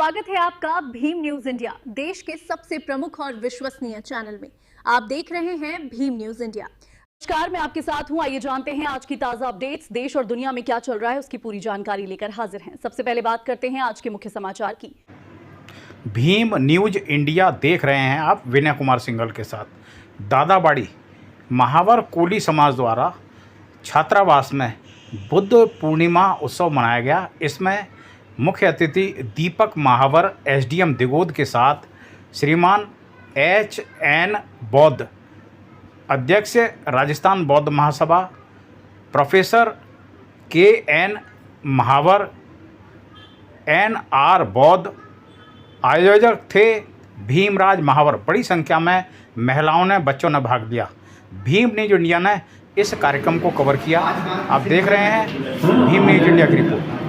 स्वागत है आपका भीम न्यूज इंडिया, देश के सबसे प्रमुख और विश्वसनीय चैनल में। आप देख रहे हैं भीम न्यूज इंडिया। नमस्कार, मैं आपके साथ हूं। आइए जानते हैं आज की ताजा अपडेट्स। देश और दुनिया में क्या चल रहा है उसकी पूरी जानकारी लेकर हाजिर हैं। सबसे पहले बात करते हैं आज के मुख्य समाचार की। भीम न्यूज इंडिया देख रहे हैं आप विनय कुमार सिंघल के साथ। दादाबाड़ी महावर कोली समाज द्वारा छात्रावास में बुद्ध पूर्णिमा उत्सव मनाया गया। इसमें मुख्य अतिथि दीपक महावर एसडीएम दिगोद के साथ श्रीमान HN बौद्ध, अध्यक्ष राजस्थान बौद्ध महासभा, प्रोफेसर KN महावर, NR बौद्ध, आयोजक थे भीमराज महावर। बड़ी संख्या में महिलाओं ने, बच्चों ने भाग लिया। भीम न्यूज इंडिया ने इस कार्यक्रम को कवर किया। आप देख रहे हैं भीम न्यूज इंडिया की रिपोर्ट।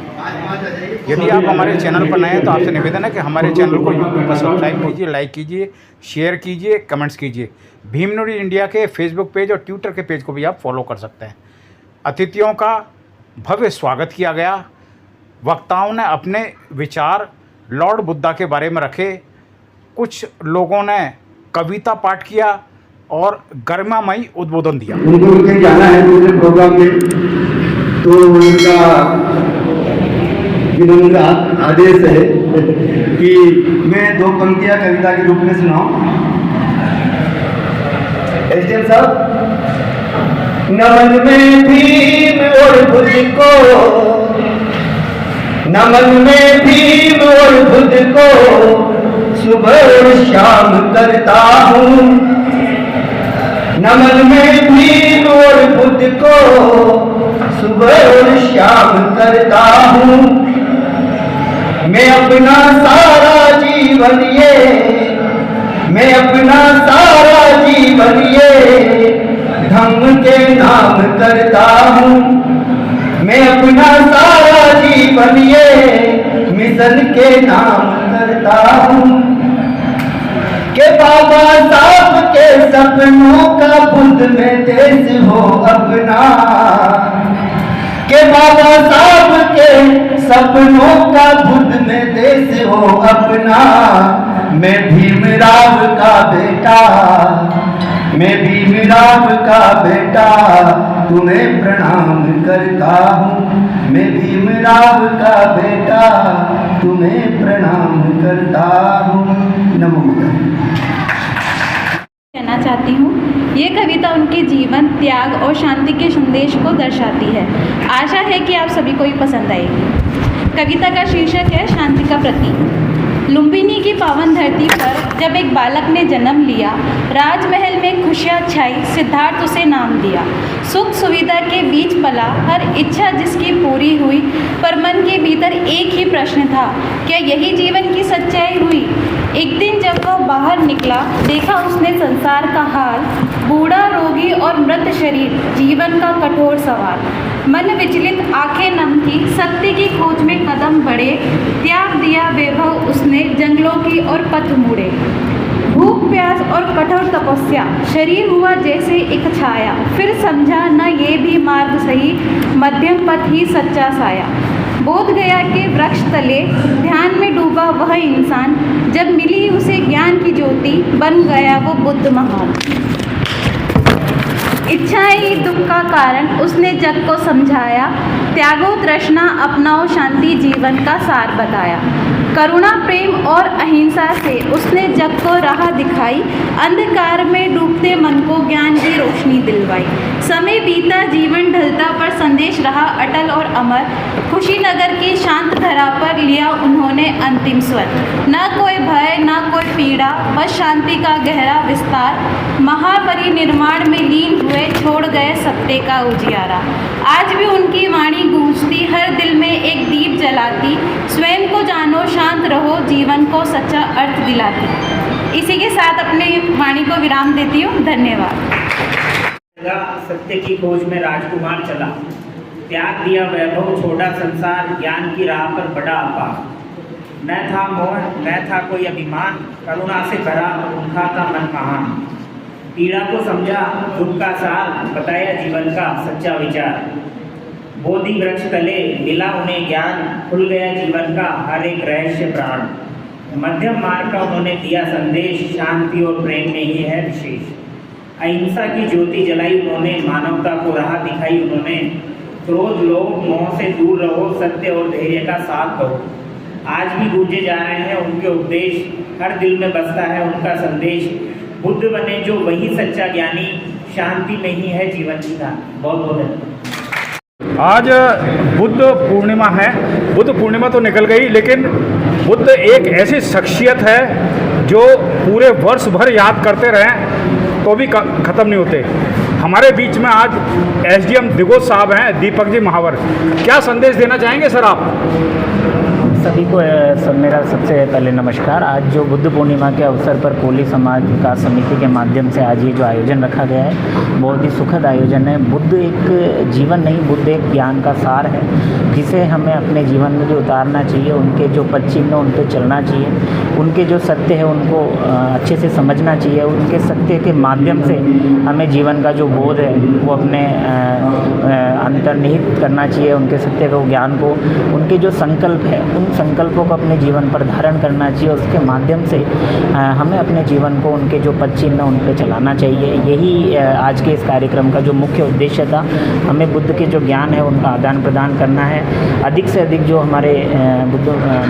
यदि आप हमारे चैनल पर नए हैं तो आपसे निवेदन है कि हमारे चैनल को यूट्यूब पर सब्सक्राइब कीजिए, लाइक कीजिए, शेयर कीजिए, कमेंट्स कीजिए। भीम न्यूज इंडिया के फेसबुक पेज और ट्विटर के पेज को भी आप फॉलो कर सकते हैं। अतिथियों का भव्य स्वागत किया गया। वक्ताओं ने अपने विचार लॉर्ड बुद्धा के बारे में रखे। कुछ लोगों ने कविता पाठ किया और गरिमामयी उद्बोधन दिया। उनको कहीं जाना है दूसरे प्रोग्राम में, तो उनका विनम्र आदेश है कि मैं 2 पंक्तियां कविता के रूप में सुनाऊं। एसडीएम साहब, नमन में भीम और बुद्ध को, नमन में भीम और बुद्ध को सुबह और शाम करता हूँ। नमन में भीम और बुद्ध को सुबह और शाम करता हूँ। मैं अपना सारा जीवन मैं अपना सारा जीवन धम्म के नाम करता हूँ। मैं अपना सारा जीवन मिशन के नाम करता हूँ। के बाबा साहब के सपनों का बुद्ध में देश हो अपना, के बाबा साहब के सपनों का बुद्ध में देश हो अपना। मैं भीमराव का बेटा, मैं भीमराव का बेटा तुम्हें प्रणाम करता हूँ। मैं भीमराव का बेटा तुम्हें प्रणाम करता हूँ। नमो बुद्धाय। कहना चाहती हूँ, ये कविता उनके जीवन, त्याग और शांति के संदेश को दर्शाती है। आशा है कि आप सभी को ये पसंद आएगी। कविता का शीर्षक है शांति का प्रतीक। लुम्बिनी की पावन धरती पर जब एक बालक ने जन्म लिया, राजमहल में खुशियाँ छाई, सिद्धार्थ उसे नाम दिया। सुख सुविधा के बीच पला, हर इच्छा जिसकी पूरी हुई, पर मन के भीतर एक ही प्रश्न था, क्या यही जीवन की सच्चाई हुई? एक दिन जब वह बाहर निकला, देखा उसने संसार का हाल, बूढ़ा, रोगी और मृत शरीर, जीवन का कठोर सवाल। मन विचलित, आंखें नम थी, सत्य की खोज में कदम बढ़े, त्याग दिया वैभव उसने, जंगलों की और पथ मुड़े। भूख प्यास और कठोर तपस्या, शरीर हुआ जैसे एक छाया, फिर समझा न ये भी मार्ग सही, मध्यम पथ ही सच्चा साया। बोध गया के वृक्ष तले ध्यान में डूबा वह इंसान, जब मिली उसे ज्ञान की ज्योति, बन गया वो बुद्ध महान। इच्छाएं ही दुख का कारण, उसने जग को समझाया, त्यागो तृष्णा अपनाओ शांति, जीवन का सार बताया। करुणा, प्रेम और अहिंसा से उसने जग को राह दिखाई, अंधकार में डूबते मन को ज्ञान की रोशनी दिलवाई। समय बीता, जीवन ढलता, पर संदेश रहा अटल और अमर। खुशीनगर की शांत धरा पर लिया उन्होंने अंतिम स्वर। न कोई भय न कोई पीड़ा, बस शांति का गहरा विस्तार। महापरिनिर्वाण में लीन हुए, छोड़ गए सत्य का उजियारा। आज भी उनकी वाणी गूंजती, हर दिल में एक दीप जलाती। स्वयं को जानो, शांत रहो, जीवन को सच्चा अर्थ दिलाती। इसी के साथ अपने वाणी को विराम देती हूँ। धन्यवाद। सत्य की खोज में राजकुमार चला, त्याग दिया वैभव, छोड़ा संसार, ज्ञान की राह पर बढ़ा अपार। न था मोह न था कोई अभिमान, करुणा से भरा उनका था मन महान। पीड़ा को समझा दुख का सार, बताया जीवन का सच्चा विचार। बोधि वृक्ष तले मिला उन्हें ज्ञान, खुल गया जीवन का हर एक रहस्य प्राण। मध्यम मार्ग का उन्होंने दिया संदेश, शांति और प्रेम में ही है विशेष। अहिंसा की ज्योति जलाई उन्होंने, मानवता को राह दिखाई उन्होंने। क्रोध लोभ मोह से दूर रहो, सत्य और धैर्य का साथ दो। आज भी गूंजे जा रहे हैं उनके उपदेश, हर दिल में बसता है उनका संदेश। बुद्ध बने जो वही सच्चा ज्ञानी, शांति में ही है जीवन की दान। बहुत बहुत धन्यवाद। आज बुद्ध पूर्णिमा है। बुद्ध पूर्णिमा तो निकल गई, लेकिन बुद्ध एक ऐसी शख्सियत है जो पूरे वर्ष भर याद करते रहें तो भी ख़त्म नहीं होते। हमारे बीच में आज एसडीएम दिगोज साहब हैं, दीपक जी महावर। क्या संदेश देना चाहेंगे सर आप? सभी को मेरा सबसे पहले नमस्कार। आज जो बुद्ध पूर्णिमा के अवसर पर कोली समाज विकास समिति के माध्यम से आज ये जो आयोजन रखा गया है, बहुत ही सुखद आयोजन है। बुद्ध एक जीवन नहीं, बुद्ध एक ज्ञान का सार है, जिसे हमें अपने जीवन में जो उतारना चाहिए, उनके जो पद चिन्ह उन पर चलना चाहिए, उनके जो सत्य है उनको अच्छे से समझना चाहिए। उनके सत्य के माध्यम से हमें जीवन का जो बोध है वो अपने अंतर्निहित करना चाहिए, उनके सत्य को, ज्ञान को, उनके जो संकल्प है उन संकल्पों को अपने जीवन पर धारण करना चाहिए। उसके माध्यम से हमें अपने जीवन को, उनके जो पद चिन्ह उन पर चलाना चाहिए। यही आज के इस कार्यक्रम का जो मुख्य उद्देश्य था। हमें बुद्ध के जो ज्ञान है उनका आदान प्रदान करना है। अधिक से अधिक जो हमारे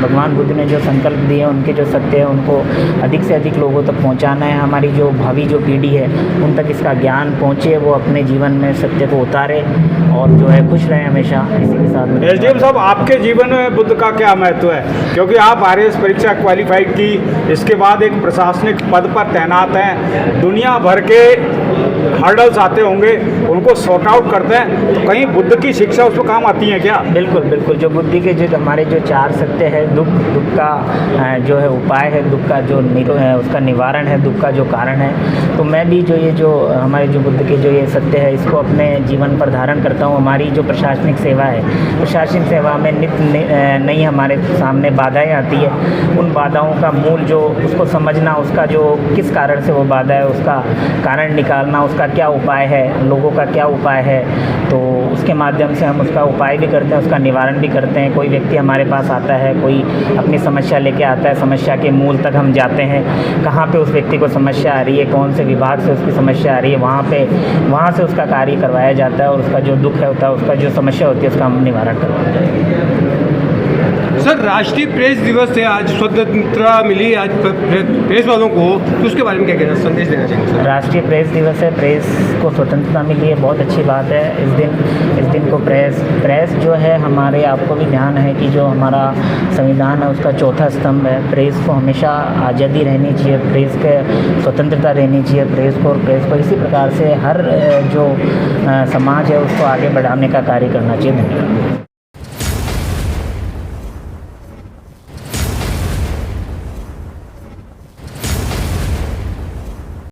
भगवान बुद्ध ने जो संकल्प दिए, उनके जो सत्य है उनको अधिक से अधिक लोगों तक पहुंचाना है। हमारी जो भावी जो पीढ़ी है उन तक इसका ज्ञान पहुंचे, वो अपने जीवन में सत्य को उतारे और जो है खुश रहे हमेशा। इसी के साथ एसडीएम साहब, आपके जीवन में बुद्ध का क्या महत्व है? क्योंकि आप आरएएस परीक्षा क्वालिफाइड की, इसके बाद एक प्रशासनिक पद पर तैनात हैं, दुनिया भर के हर्डल्स आते होंगे, उनको सॉर्ट आउट करते हैं, तो कहीं बुद्ध की शिक्षा उस पर काम आती है क्या? बिल्कुल बिल्कुल। जो बुद्धि के जो हमारे जो चार सत्य है, दुख का जो है उपाय है, दुख का जो उसका निवारण है, दुख का जो कारण है, तो मैं भी जो ये जो हमारे जो बुद्ध के जो ये सत्य है इसको अपने जीवन पर धारण करता हूँ। हमारी जो प्रशासनिक सेवा है, प्रशासनिक सेवा में नित्य नई हमारे सामने बाधाएं आती है। उन बाधाओं का मूल जो उसको समझना, उसका जो किस कारण से वो बाधा है, उसका कारण निकालना, उसका क्या उपाय है, लोगों का क्या उपाय है, तो उसके माध्यम से हम उसका उपाय भी करते हैं, उसका निवारण भी करते हैं। कोई व्यक्ति हमारे पास आता है, कोई अपनी समस्या लेके आता है, समस्या के मूल तक हम जाते हैं, कहाँ पे उस व्यक्ति को समस्या आ रही है, कौन से विभाग से उसकी समस्या आ रही है, वहाँ से उसका कार्य करवाया जाता है और उसका जो दुख है होता है, उसका जो समस्या होती है उसका हम निवारण करवाते हैं। सर, राष्ट्रीय प्रेस दिवस है आज, स्वतंत्रता मिली आज प्रेस वालों को, तो उसके बारे में क्या कहना, संदेश देना चाहिए सर? राष्ट्रीय प्रेस दिवस है, प्रेस को स्वतंत्रता मिली है, बहुत अच्छी बात है। इस दिन को प्रेस जो है, हमारे आपको भी ध्यान है कि जो हमारा संविधान है उसका चौथा स्तंभ है। प्रेस को हमेशा आज़ादी रहनी चाहिए, प्रेस के स्वतंत्रता रहनी चाहिए प्रेस को, और प्रेस को इसी प्रकार से हर जो समाज है उसको आगे बढ़ाने का कार्य करना चाहिए। धन्यवाद।